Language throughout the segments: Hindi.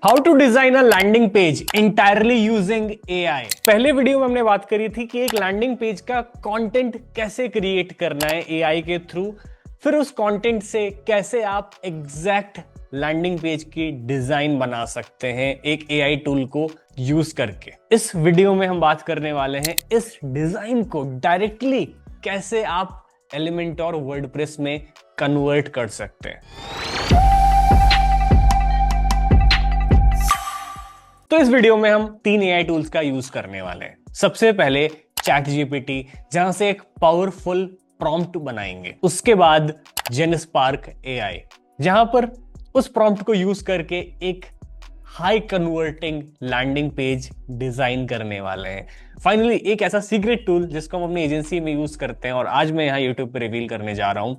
How to design a landing page entirely using AI. पहले वीडियो में हमने बात करी थी कि एक लैंडिंग पेज का कंटेंट कैसे क्रिएट करना है एआई के थ्रू, फिर उस कंटेंट से कैसे आप एग्जैक्ट लैंडिंग पेज की डिजाइन बना सकते हैं एक एआई टूल को यूज करके। इस वीडियो में हम बात करने वाले हैं इस डिजाइन को डायरेक्टली कैसे आप एलिमेंट और वर्डप्रेस में कन्वर्ट कर सकते हैं। तो इस वीडियो में हम 3 एआई टूल्स का यूज करने वाले हैं। सबसे पहले चैट जीपीटी, जहां से एक पावरफुल प्रॉम्प्ट बनाएंगे। उसके बाद जेनस्पार्क एआई, जहां पर उस प्रॉम्प्ट को यूज करके एक high converting landing page design करने वाले हैं। फाइनली एक ऐसा सीक्रेट टूल जिसको हम अपनी एजेंसी में यूज करते हैं और आज मैं यहां यूट्यूब पे रिवील करने जा रहा हूं,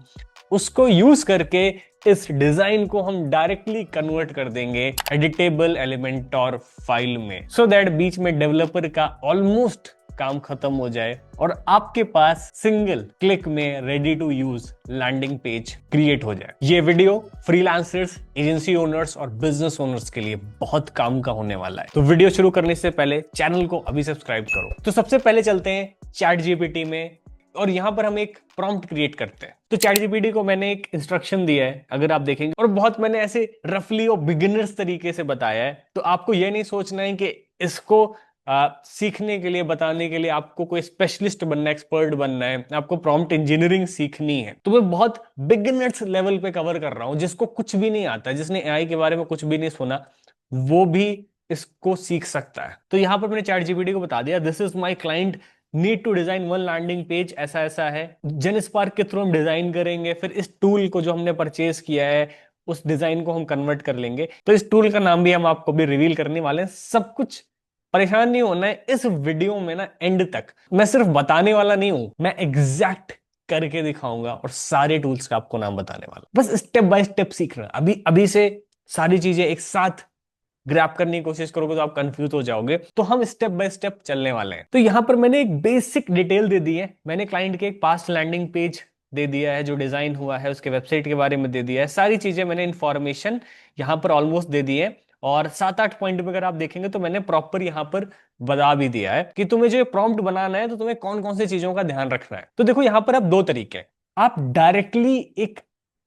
उसको यूज करके इस डिजाइन को हम डायरेक्टली कन्वर्ट कर देंगे एडिटेबल एलिमेंट और फाइल में, सो दैट बीच में डेवलपर का ऑलमोस्ट काम खत्म हो जाए और आपके पास सिंगल क्लिक में ready to use landing page create हो जाए। ये वीडियो फ्रीलांसर्स, एजेंसी ओनर्स और बिजनेस ओनर्स के लिए बहुत काम का होने वाला है। तो वीडियो शुरू करने से पहले चैनल को अभी सब्सक्राइब करो। तो सबसे पहले चलते हैं चैट जीपीटी में और यहां पर हम एक प्रॉम्प्ट क्रिएट करते हैं। तो चैट जीपीटी को मैंने एक इंस्ट्रक्शन दिया है, अगर आप देखेंगे, और बहुत मैंने ऐसे रफली और बिगिनर्स तरीके से बताया है। तो आपको यह नहीं सोचना है कि इसको सीखने के लिए, बताने के लिए आपको कोई स्पेशलिस्ट बनना है, एक्सपर्ट बनना है, आपको प्रॉम्प्ट इंजीनियरिंग सीखनी है। तो मैं बहुत बिगिनर्स लेवल पे कवर कर रहा हूं, जिसको कुछ भी नहीं आता, जिसने एआई के बारे में कुछ भी नहीं सुना, वो भी इसको सीख सकता है। तो यहां पर मैंने चैट जीपीटी को बता दिया, this is my client need to design one landing page, ऐसा ऐसा है। जेनस्पार्क के थ्रू हम डिजाइन करेंगे, फिर इस टूल को जो हमने परचेज किया है उस डिजाइन को हम कन्वर्ट कर लेंगे। तो इस टूल का नाम भी हम आपको भी रिवील करने वाले हैं। सब कुछ, परेशान नहीं होना है इस वीडियो में ना, एंड तक मैं सिर्फ बताने वाला नहीं हूं, मैं एग्जैक्ट करके दिखाऊंगा और सारे टूल्स का आपको नाम बताने वाला। बस स्टेप बाय स्टेप सीखना, अभी अभी से सारी चीजें एक साथ ग्रैप करने की कोशिश करोगे तो आप कंफ्यूज हो जाओगे। तो हम स्टेप बाय स्टेप चलने वाले हैं। तो यहां पर मैंने एक बेसिक डिटेल दे दी है। मैंने क्लाइंट के एक पास्ट लैंडिंग पेज दे दिया है, जो डिजाइन हुआ है उसके वेबसाइट के बारे में दे दिया है, सारी चीजें मैंने इंफॉर्मेशन यहां पर ऑलमोस्ट दे दी है। और 7-8 पॉइंट में अगर आप देखेंगे तो मैंने प्रॉपर यहां पर बता भी दिया है कि तुम्हें जो प्रॉम्प्ट बनाना है तो तुम्हें कौन कौन सी चीजों का ध्यान रखना है। तो देखो यहां पर आप दो तरीके, आप डायरेक्टली एक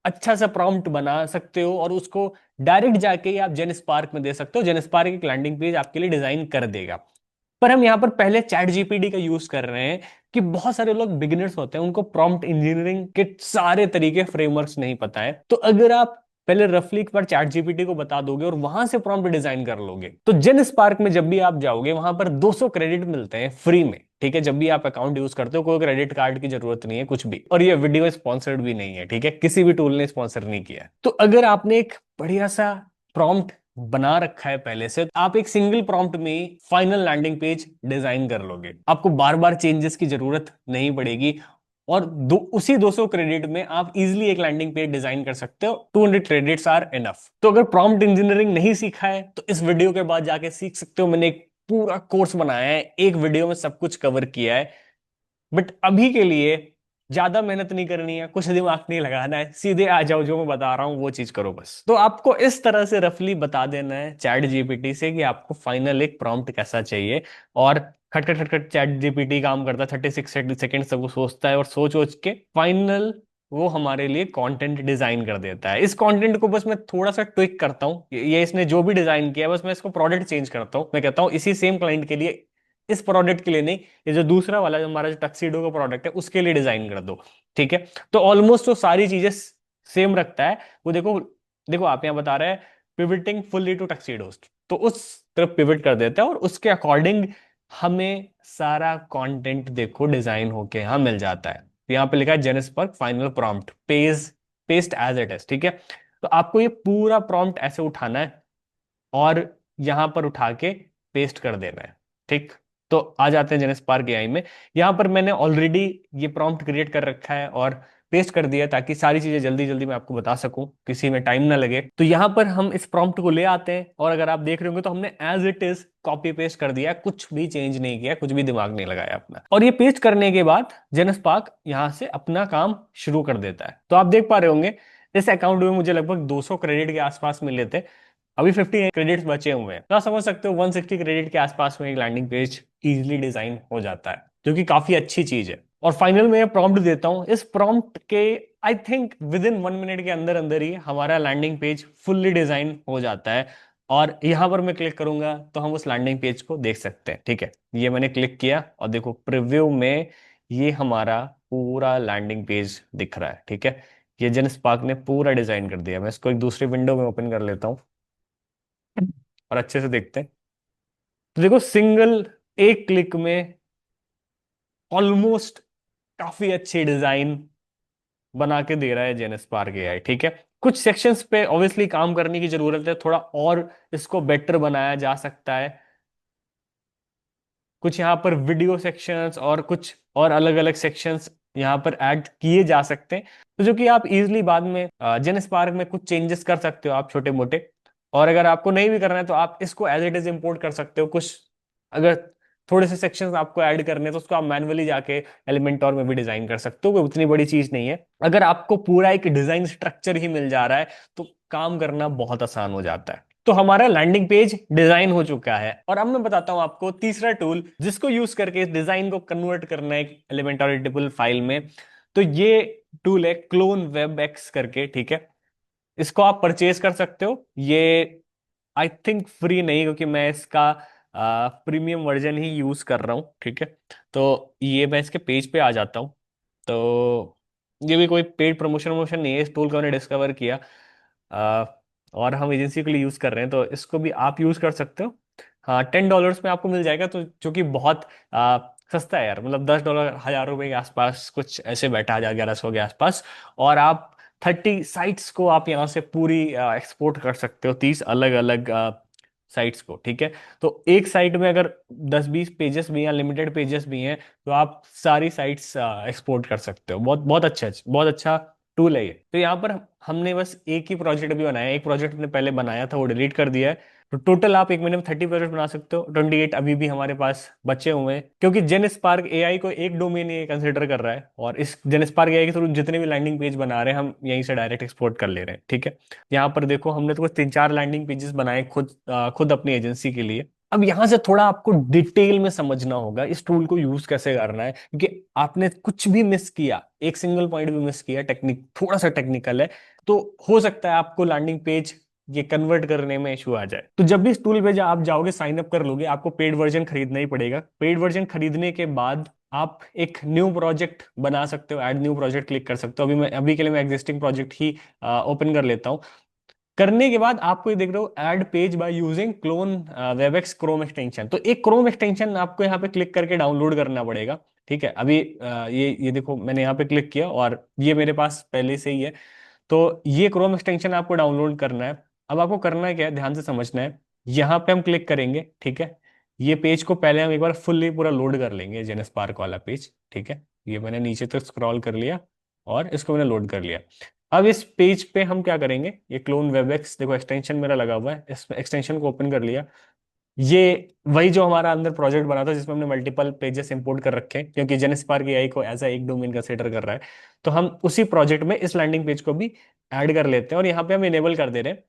अच्छा सा प्रॉम्प्ट बना सकते हो और उसको डायरेक्ट जाके आप जेनस्पार्क में दे सकते हो। जेनस्पार्क एक लैंडिंग पेज आपके लिए डिजाइन कर देगा। पर हम यहां पर पहले चैट जीपीटी का यूज कर रहे हैं कि बहुत सारे लोग बिगिनर्स होते हैं, उनको प्रॉम्प्ट इंजीनियरिंग के सारे तरीके, फ्रेमवर्क्स नहीं पता है। तो अगर आप पहले रफली एक बार चैट जीपीटी को बता दोगे और वहां से प्रॉम्प्ट डिजाइन कर लोगे, तो जेन स्पार्क में जब भी आप जाओगे वहां पर 200 क्रेडिट मिलते हैं फ्री में। ठीक है, जब भी आप अकाउंट यूज करते हो, कोई क्रेडिट कार्ड की जरूरत नहीं है कुछ भी। और ये वीडियो स्पॉन्सर्ड भी नहीं है, ठीक है, किसी भी टूल ने स्पॉन्सर नहीं किया। तो अगर आपने एक बढ़िया सा प्रॉम्प्ट बना रखा है पहले से, तो आप एक सिंगल प्रॉम्प्ट में फाइनल लैंडिंग पेज डिजाइन कर लोगे। आपको बार बार चेंजेस की जरूरत नहीं पड़ेगी और उसी 200 क्रेडिट में आप इजीली एक लैंडिंग पेज डिजाइन कर सकते हो। 200 क्रेडिट्स आर इनफ। तो अगर प्रॉम्प्ट इंजीनियरिंग नहीं सीखा है तो इस वीडियो के बाद जाके सीख सकते हो। मैंने एक पूरा कोर्स बनाया है, एक वीडियो में सब कुछ कवर किया है। बट अभी के लिए ज्यादा मेहनत नहीं करनी है, कुछ दिमाग नहीं लगाना है, सीधे आ जाओ, जो मैं बता रहा हूं वो चीज करो बस। तो आपको इस तरह से रफली बता देना है चैट जीपीटी से कि आपको फाइनल एक प्रॉम्प्ट कैसा चाहिए। और खटखट खटखट चैट जीपीटी काम करता है, 36 सेकंड सब वो सोचता है और सोच सोच के फाइनल वो हमारे लिए कंटेंट डिजाइन कर देता है। इस कंटेंट को बस मैं थोड़ा सा ट्विक करता हूँ, ये इसने जो भी डिजाइन किया बस मैं इसको प्रोडक्ट चेंज करता हूँ। मैं कहता हूँ इसी सेम क्लाइंट के लिए, इस प्रोडक्ट के लिए नहीं, ये जो दूसरा वाला जो हमारा जो टक्सीडो का प्रोडक्ट है उसके लिए डिजाइन कर दो। ठीक है, तो ऑलमोस्ट वो सारी चीजें सेम रखता है। वो देखो, देखो आप यहाँ बता रहे हैं पिविटिंग फुल्ली टू टक्सीडोज, तो उस तरफ पिविट कर देता है और उसके अकॉर्डिंग हमें सारा कंटेंट देखो डिजाइन होके यहाँ मिल जाता है। यहाँ पे लिखा है Genspark final prompt paste as it is. ठीक है, तो आपको ये पूरा प्रॉम्प्ट ऐसे उठाना है और यहां पर उठा के पेस्ट कर देना है। ठीक, तो आ जाते हैं जेनस्पार्क एआई में। यहां पर मैंने ऑलरेडी ये प्रॉम्प्ट क्रिएट कर रखा है और पेस्ट कर दिया ताकि सारी चीजें जल्दी जल्दी मैं आपको बता सकूं, किसी में टाइम ना लगे। तो यहां पर हम इस प्रॉम्प्ट को ले आते हैं और अगर आप देख रहे होंगे तो हमने as it is copy paste कर दिया, कुछ भी चेंज नहीं किया, कुछ भी दिमाग नहीं लगाया अपना। और ये पेस्ट करने के बाद जेनस्पार्क यहां से अपना काम शुरू कर देता है। तो आप देख पा रहे होंगे इस अकाउंट में मुझे लगभग 200 क्रेडिट के आसपास मिले थे। अभी 50 क्रेडिट्स बचे हुए हैं, तो आप समझ सकते हो 160 क्रेडिट के आसपास में एक लैंडिंग पेज इजीली डिजाइन हो जाता है, जो कि काफी अच्छी चीज है। और फाइनल में प्रॉम्प्ट देता हूं, इस प्रॉम्प्ट के I think with in 1 minute के अंदर अंदर ही हमारा लैंडिंग पेज फुल्ली डिजाइन हो जाता है। और यहां पर मैं क्लिक करूंगा तो हम उस लैंडिंग पेज को देख सकते हैं। ठीक है, ये मैंने क्लिक किया और देखो प्रीव्यू में ये हमारा पूरा लैंडिंग पेज दिख रहा है। ठीक है, ये जेन स्पार्क ने पूरा डिजाइन कर दिया। मैं इसको एक दूसरी विंडो में ओपन कर लेता हूँ और अच्छे से देखते हैं। तो देखो सिंगल एक क्लिक में ऑलमोस्ट काफी अच्छी डिजाइन बना के दे रहा है जेन स्पार्क एआई। ठीक है, कुछ सेक्शंस पे ऑब्वियसली काम करने की जरूरत है, थोड़ा और इसको बेटर बनाया जा सकता है। कुछ यहाँ पर वीडियो सेक्शंस और कुछ और अलग अलग सेक्शंस यहाँ पर ऐड किए जा सकते हैं, तो जो कि आप इजीली बाद में जेन स्पार्क में कुछ चेंजेस कर सकते हो आप छोटे मोटे। और अगर आपको नहीं भी करना है तो आप इसको एज इट इज इंपोर्ट कर सकते हो। कुछ अगर थोड़े से सेक्शंस आपको ऐड करने हैं तो उसको आप मैन्युअली जाके एलिमेंटोर में भी डिजाइन कर सकते हो, कोई उतनी बड़ी चीज नहीं है। अगर आपको पूरा एक डिजाइन स्ट्रक्चर ही मिल जा रहा है तो काम करना बहुत आसान हो जाता है। तो हमारा लैंडिंग पेज डिजाइन हो चुका है, और अब मैं बताता हूं आपको तीसरा टूल जिसको यूज करके इस डिजाइन को कन्वर्ट करना है एक एलिमेंटर एडिटेबल फाइल में। तो ये टूल है क्लोन वेब एक्स करके। ठीक है, इसको आप परचेज कर सकते हो। ये आई थिंक फ्री नहीं, क्योंकि मैं इसका प्रीमियम वर्जन ही यूज कर रहा हूँ। ठीक है, तो ये मैं इसके पेज पे आ जाता हूँ। तो ये भी कोई पेड प्रमोशन वमोशन नहीं है, इस टूल को मैंने डिस्कवर किया और हम एजेंसी के लिए यूज कर रहे हैं, तो इसको भी आप यूज कर सकते हो। हाँ, $10 में आपको मिल जाएगा, तो जो कि बहुत सस्ता है यार। मतलब $10, $1000 के आसपास कुछ ऐसे बैठा, 1100 के आसपास। और आप 30 साइट्स को आप यहाँ से पूरी एक्सपोर्ट कर सकते हो, 30 अलग अलग साइट्स को। ठीक है, तो एक साइट में अगर 10-20 पेजेस भी हैं, लिमिटेड पेजेस भी हैं, तो आप सारी साइट्स एक्सपोर्ट कर सकते हो। बहुत बहुत अच्छा टूल है ये। तो यहाँ पर हमने बस एक ही प्रोजेक्ट भी बनाया है। एक प्रोजेक्ट हमने पहले बनाया था, वो डिलीट कर दिया है। तो टोटल आप 1 महीने में 30 प्रोजेक्ट बना सकते हो। 28 अभी भी हमारे पास बचे हुए हैं, क्योंकि जेन स्पार्क एआई को एक डोमेन ये कंसिडर कर रहा है, और इस जेन स्पार्क एआई के थ्रू जितने भी लैंडिंग पेज बना रहे हैं हम यहीं से डायरेक्ट एक्सपोर्ट कर ले रहे हैं। ठीक है, यहाँ पर देखो हमने तो कुछ 3-4 लैंडिंग पेजेस बनाए खुद खुद अपनी एजेंसी के लिए। अब यहाँ से थोड़ा आपको डिटेल में समझना होगा इस टूल को यूज कैसे करना है, क्योंकि आपने कुछ भी मिस किया, एक सिंगल पॉइंट भी मिस किया, टेक्निक थोड़ा सा टेक्निकल है, तो हो सकता है आपको लैंडिंग पेज ये कन्वर्ट करने में इशू आ जाए। तो जब भी इस टूल पे आप जाओगे, साइन अप कर लोगे, आपको पेड वर्जन खरीदना ही पड़ेगा। पेड वर्जन खरीदने के बाद आप एक न्यू प्रोजेक्ट बना सकते हो, ऐड न्यू प्रोजेक्ट क्लिक कर सकते हो। अभी के लिए मैं एग्जिस्टिंग प्रोजेक्ट ही ओपन कर लेता हूँ। करने के बाद आपको ये देख रहे हो add page by using clone Webex Chrome extension. तो एक क्रोम एक्सटेंशन आपको यहाँ पे क्लिक करके डाउनलोड करना पड़ेगा। ठीक है, अभी ये देखो मैंने यहाँ पे क्लिक किया और ये मेरे पास पहले से ही है। तो ये क्रोम एक्सटेंशन आपको डाउनलोड करना है। अब आपको करना है क्या है, ध्यान से समझना है। यहाँ पे हम क्लिक करेंगे। ठीक है, ये पेज को पहले हम एक बार फुल्ली पूरा लोड कर लेंगे, जेन स्पार्क वाला पेज। ठीक है, ये मैंने नीचे तक स्क्रॉल कर लिया और इसको मैंने लोड कर लिया। अब इस पेज पे हम क्या करेंगे, ये क्लोन वेबएक्स देखो एक्सटेंशन मेरा लगा हुआ है, इस एक्सटेंशन को ओपन कर लिया। ये वही जो हमारा अंदर प्रोजेक्ट बना था जिसमें हमने मल्टीपल पेजेस इंपोर्ट कर रखे हैं, क्योंकि जेनस्पार्क एआई को एज एक डोमेन कंसीडर कर रहा है। तो हम उसी प्रोजेक्ट में इस लैंडिंग पेज को भी ऐड कर लेते हैं, और यहाँ पे हम इनेबल कर दे रहे हैं,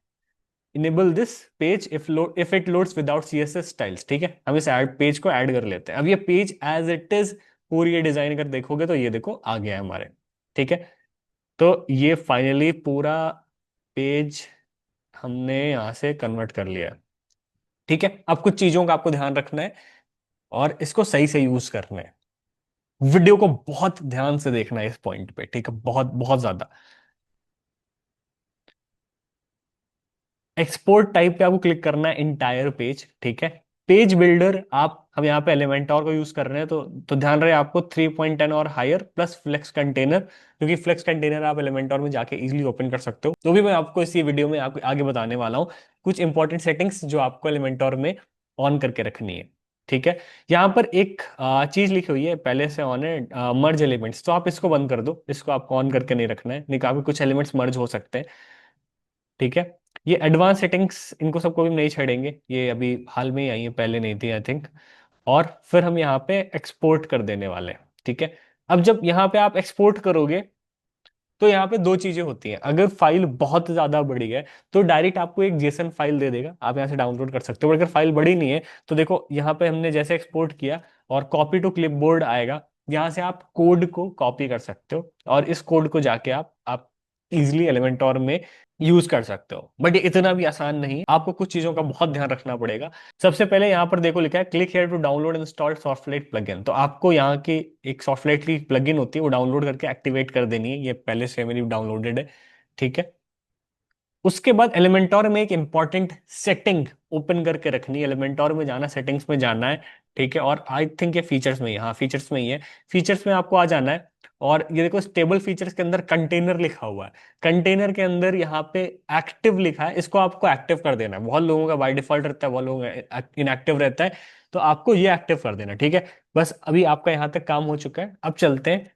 enable this page if it loads without CSS styles. ठीक है, हम इस ऐड पेज को ऐड कर लेते हैं। अब ये पेज एज इट इज पूरी ये डिजाइन कर देखोगे तो ये देखो आ गया है हमारे। ठीक है, तो ये फाइनली पूरा पेज हमने यहाँ से कन्वर्ट कर लिया है। ठीक है, अब कुछ चीजों का आपको ध्यान रखना है और इसको सही से यूज करना है। वीडियो को बहुत ध्यान से देखना है इस पॉइंट पे। ठीक है, बहुत बहुत ज्यादा। एक्सपोर्ट टाइप पे आपको क्लिक करना है इंटायर पेज। ठीक है, पेज बिल्डर आप हम यहाँ पे एलिमेंटोर को यूज कर रहे हैं, तो ध्यान रहे आपको 3.10 और हायर प्लस फ्लेक्स कंटेनर, क्योंकि फ्लेक्स कंटेनर आप एलिमेंटोर में जाके इजीली ओपन कर सकते हो। तो भी मैं आपको इसी वीडियो में आपको आगे बताने वाला हूँ कुछ इंपॉर्टेंट सेटिंग्स जो आपको एलिमेंटोर में ऑन करके रखनी है। ठीक है, यहाँ पर एक चीज लिखी हुई है पहले से ऑन है, मर्ज एलिमेंट्स, तो आप इसको बंद कर दो, इसको आपको ऑन करके नहीं रखना है, नहीं तो आपके कुछ एलिमेंट्स मर्ज हो सकते हैं। ठीक है, ये एडवांस सेटिंग्स इनको सबको भी नहीं छेड़ेंगे, ये अभी हाल में ही आई है, पहले नहीं थी आई थिंक। और फिर हम यहाँ पे एक्सपोर्ट कर देने वाले हैं। ठीक है, अब जब यहाँ पे आप एक्सपोर्ट करोगे तो यहाँ पे दो चीजें होती हैं, अगर फाइल बहुत ज्यादा बड़ी है तो डायरेक्ट आपको एक जेसन फाइल दे देगा, आप यहाँ से डाउनलोड कर सकते हो। अगर फाइल बड़ी नहीं है तो देखो यहाँ पे हमने जैसे एक्सपोर्ट किया और कॉपी टू क्लिपबोर्ड आएगा, यहाँ से आप कोड को कॉपी कर सकते हो और इस कोड को जाके आप इजिली एलिमेंटोर में यूज कर सकते हो। बट ये इतना भी आसान नहीं है, आपको कुछ चीजों का बहुत ध्यान रखना पड़ेगा। सबसे पहले यहाँ पर देखो लिखा है click here to download install soft light plugin, तो आपको यहाँ की एक सॉफ्टलाइट की प्लगइन होती है वो डाउनलोड करके एक्टिवेट कर देनी है, ये पहले से मेरी डाउनलोडेड है, ठीक है। उसके बाद एलिमेंटोर में एक इंपॉर्टेंट सेटिंग ओपन करके रखनी है, एलिमेंटोर में जाना, सेटिंग्स में जाना है, ठीक है। और आई थिंक ये फीचर्स में ही, हाँ फीचर्स में ही है, फीचर्स में आपको आ जाना है। और ये देखो स्टेबल फीचर्स के अंदर कंटेनर लिखा हुआ है, कंटेनर के अंदर यहाँ पे एक्टिव लिखा है, इसको आपको एक्टिव कर देना है। बहुत लोगों का बाय डिफॉल्ट रहता है, बहुत लोगों का इनएक्टिव रहता है, तो आपको ये एक्टिव कर देना, ठीक है। बस अभी आपका यहाँ तक काम हो चुका है, अब चलते हैं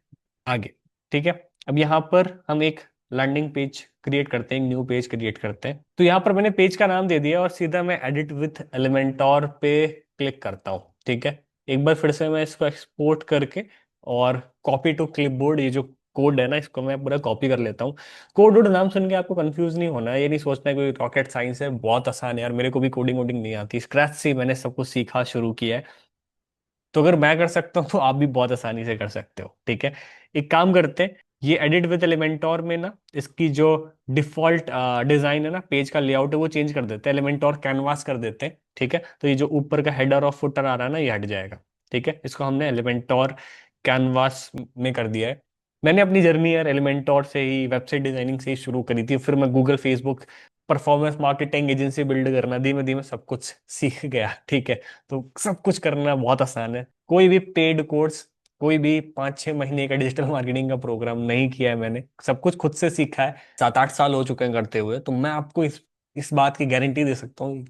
आगे, ठीक है। अब यहाँ पर हम एक लैंडिंग पेज क्रिएट करते हैं, एक न्यू पेज क्रिएट करते हैं। तो यहाँ पर मैंने पेज का नाम दे दिया और सीधा मैं एडिट विथ एलिमेंटोर पे क्लिक करता हूँ, ठीक है। एक बार फिर से मैं इसको एक्सपोर्ट करके और कॉपी टू क्लिपबोर्ड, ये जो कोड है ना इसको मैं पूरा कॉपी कर लेता हूँ। कोड वोड नाम सुन के आपको कंफ्यूज नहीं होना है, ये नहीं सोचना है कोई रॉकेट साइंस है, बहुत आसान है यार, मेरे को भी कोडिंग वोडिंग नहीं आती, स्क्रैच से ही मैंने सब कुछ सीखा शुरू किया है। तो अगर मैं कर सकता हूँ तो आप भी बहुत आसानी से कर सकते हो, ठीक है। एक काम करते हैं, ये एडिट विद एलिमेंटोर में ना इसकी जो डिफॉल्ट डिजाइन है ना, पेज का लेआउट है, वो चेंज कर देते हैं, एलिमेंटोर कैनवास कर देते हैं, ठीक है। तो ये जो ऊपर का हेडर और फुटर आ रहा है ना, ये हट जाएगा, ठीक है। इसको हमने एलिमेंटोर कैनवास में कर दिया है। मैंने अपनी जर्नी यार एलिमेंटोर से ही, वेबसाइट डिजाइनिंग से ही शुरू करी थी, फिर मैं Google, Facebook, performance marketing agency build करना, धीमे धीमे सब कुछ सीख गया, ठीक है। तो सब कुछ करना बहुत आसान है, कोई भी पेड कोर्स, कोई भी 5-6 महीने का डिजिटल मार्केटिंग का प्रोग्राम नहीं किया है मैंने, सब कुछ खुद से सीखा है, 7-8 साल हो चुके हैं करते हुए। तो मैं आपको इस बात की गारंटी दे सकता हूँ,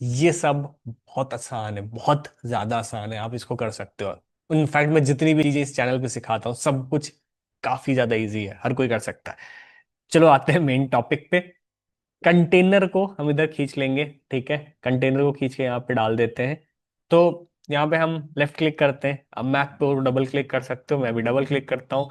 ये सब बहुत आसान है, बहुत ज्यादा आसान है, आप इसको कर सकते हो। इनफैक्ट मैं जितनी भी चीजें इस चैनल पे सिखाता हूँ सब कुछ काफी ज्यादा इजी है, हर कोई कर सकता है। चलो आते हैं मेन टॉपिक पे। कंटेनर को हम इधर खींच लेंगे, ठीक है, कंटेनर को खींच के यहाँ पे डाल देते हैं। तो यहाँ पे हम लेफ्ट क्लिक करते हैं, अब मैक पे डबल क्लिक कर सकते हो, मैं भी डबल क्लिक करता हूँ।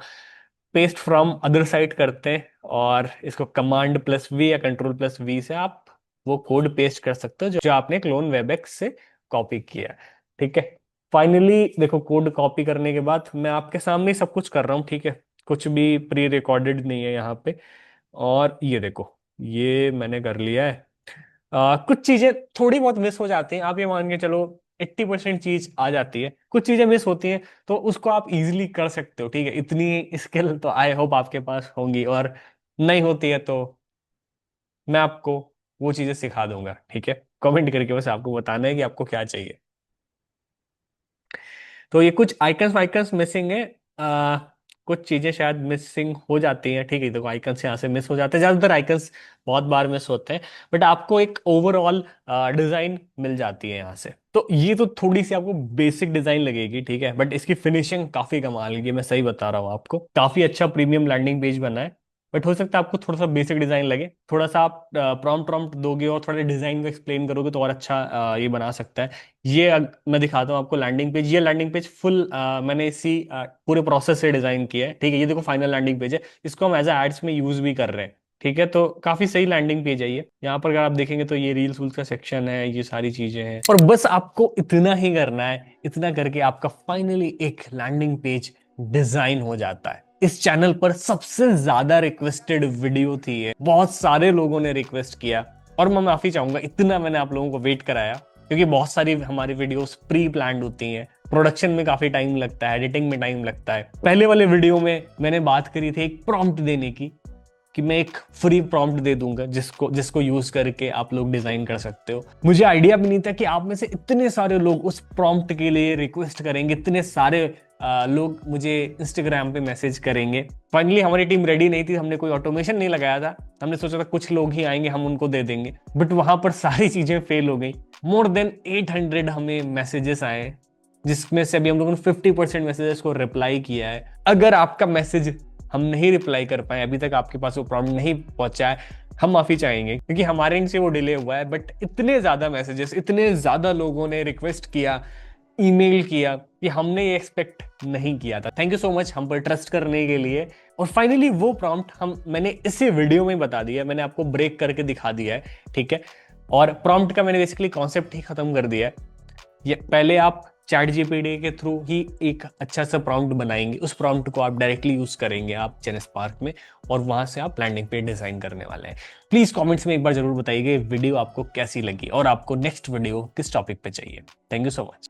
पेस्ट फ्रॉम अदर साइड करते हैं और इसको कमांड+V या कंट्रोल+V से आप वो कोड पेस्ट कर सकते हो जो आपने क्लोन वेबएक्स से कॉपी किया है, ठीक है। फाइनली देखो कोड कॉपी करने के बाद मैं आपके सामने ही सब कुछ कर रहा हूँ, ठीक है, कुछ भी प्री रिकॉर्डेड नहीं है यहाँ पे। और ये देखो ये मैंने कर लिया है। कुछ चीजें थोड़ी बहुत मिस हो जाती हैं, आप ये मान के चलो 80% चीज आ जाती है, कुछ चीजें मिस होती हैं तो उसको आप इजीली कर सकते हो, ठीक है। इतनी स्किल तो आई होप आपके पास होंगी, और नहीं होती है तो मैं आपको वो चीजें सिखा दूंगा, ठीक है। कमेंट करके बस आपको बताना है कि आपको क्या चाहिए। तो ये कुछ आइकन्स वाइकन्स मिसिंग है, कुछ चीजें शायद मिसिंग हो जाती हैं, ठीक है। देखो आइकन्स यहाँ से मिस हो जाते हैं, ज्यादातर आइकन्स बहुत बार मिस होते हैं, बट आपको एक ओवरऑल डिजाइन मिल जाती है यहाँ से। तो ये तो थोड़ी सी आपको बेसिक डिजाइन लगेगी, ठीक है, बट इसकी फिनिशिंग काफी कमाल की, मैं सही बता रहा हूँ आपको, काफी अच्छा प्रीमियम लैंडिंग पेज बना है। बट हो सकता है आपको थोड़ा सा बेसिक डिजाइन लगे, थोड़ा सा आप प्रॉम्प्ट प्रॉम्प्ट दोगे और थोड़ा डिजाइन को एक्सप्लेन करोगे तो और अच्छा ये बना सकता है। मैं दिखाता हूँ आपको लैंडिंग पेज, ये लैंडिंग पेज फुल मैंने इसी पूरे प्रोसेस से डिजाइन किया है, ठीक है। ये देखो फाइनल लैंडिंग पेज है, इसको हम एज एड्स में यूज भी कर रहे हैं, ठीक है। तो काफी सही लैंडिंग पेज है ये। यहाँ पर अगर आप देखेंगे तो ये रील्स वूल्स का सेक्शन है, ये सारी चीजें हैं, और बस आपको इतना ही करना है, इतना करके आपका फाइनली एक लैंडिंग पेज डिजाइन हो जाता है। इस चैनल पर सबसे ज्यादा रिक्वेस्टेड वीडियो थी ये, बहुत सारे लोगों ने रिक्वेस्ट किया, और मैं माफी चाहूंगा इतना मैंने आप लोगों को वेट कराया, क्योंकि बहुत सारी हमारी वीडियोस प्री प्लान्ड होती हैं, प्रोडक्शन में काफी टाइम लगता है, एडिटिंग में टाइम लगता है। पहले वाले वीडियो में मैंने बात करी थी एक प्रॉम्प्ट देने की, कि मैं एक फ्री प्रॉम्प्ट दे दूंगा जिसको जिसको यूज करके आप लोग डिजाइन कर सकते हो। मुझे आइडिया भी नहीं था कि आप में से इतने सारे लोग उस प्रॉम्प्ट के लिए रिक्वेस्ट करेंगे, इतने सारे लोग मुझे इंस्टाग्राम पे मैसेज करेंगे। फाइनली हमारी टीम रेडी नहीं थी, हमने कोई ऑटोमेशन नहीं लगाया था, हमने सोचा था कुछ लोग ही आएंगे हम उनको दे देंगे, बट वहां पर सारी चीजें फेल हो गई। मोर देन 800 हमें मैसेजेस आए, जिसमें से अभी हम लोगों ने 50% मैसेजेस को रिप्लाई किया है। अगर आपका मैसेज हम नहीं रिप्लाई कर पाए, अभी तक आपके पास वो प्रॉब्लम नहीं पहुंचा है, हम माफी चाहेंगे, क्योंकि हमारे एंड से वो डिले हुआ है। बट इतने ज्यादा मैसेजेस, इतने ज्यादा लोगों ने रिक्वेस्ट किया ईमेल किया कि हमने ये एक्सपेक्ट नहीं किया था। थैंक यू सो मच हम पर ट्रस्ट करने के लिए। और फाइनली वो प्रॉम्प्ट मैंने इसी वीडियो में बता दिया, मैंने आपको ब्रेक करके दिखा दिया है, ठीक है। और प्रॉम्प्ट का मैंने बेसिकली कॉन्सेप्ट ही खत्म कर दिया है। ये पहले आप चैट जीपीटी के थ्रू ही एक अच्छा सा प्रॉम्प्ट बनाएंगे, उस प्रॉम्प्ट को आप डायरेक्टली यूज करेंगे आप जेनस्पार्क में, और वहां से आप लैंडिंग पेज डिजाइन करने वाले हैं। प्लीज कमेंट्स में एक बार जरूर बताइए वीडियो आपको कैसी लगी और आपको नेक्स्ट वीडियो किस टॉपिक पे चाहिए। Thank you so much.